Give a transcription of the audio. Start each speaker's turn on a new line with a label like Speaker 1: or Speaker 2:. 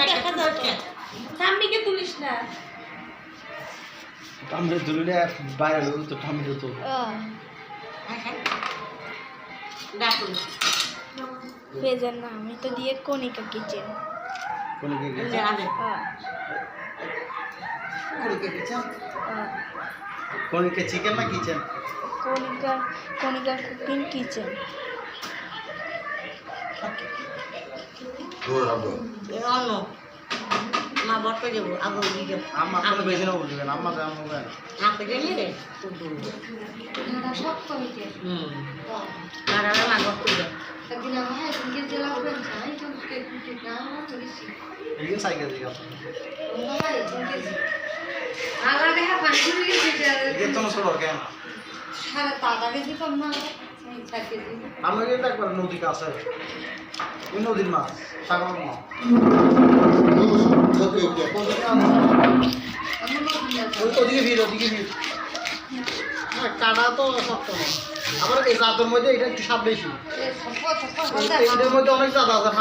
Speaker 1: দেখা যাচ্ছে ঠাম্মিকে তুলিস না
Speaker 2: টামড়ে তুললে বাইরে তো টামড়ে তো
Speaker 1: ডাকুন
Speaker 3: পেজের নাম এটা দিয়ে কণিকা কিচেন
Speaker 2: কোনকে গেছে কোনকে গেছে কোনকে চিকেন না কিচেন
Speaker 3: কণিকা কণিকা কুকিং কিচেন
Speaker 1: অন্য মা বটকে যাবো আগে দিয়ে যাবো
Speaker 2: আম্মা কোনো বেশি না বুঝবেন আম্মা তো আম্মা না
Speaker 1: আমাকে জানিয়ে রে
Speaker 3: সব কমিটি
Speaker 1: আর মা বটকে যাবো
Speaker 3: একদিন আমার হাজবেন্ডকে জেলা করেন জানাই তো কুটি না আমার তো বেশি
Speaker 2: এই সাইকেল দিকে
Speaker 3: আগা দেখা পানি দিয়ে গেছে
Speaker 2: এই তো না ছোট কেন
Speaker 3: সারা তাড়াতাড়ি দিতাম না সাইকেল দিয়ে
Speaker 2: আমরা কিন্তু একবার নদী কাছে ওই নদীর মাছ সাগর মাছ ওদিকে ভিড় কাটা তো শক্ত না আবার এই জাতের মধ্যে এটা একটু সাপ বেশি এটার মধ্যে অনেক জাত আছে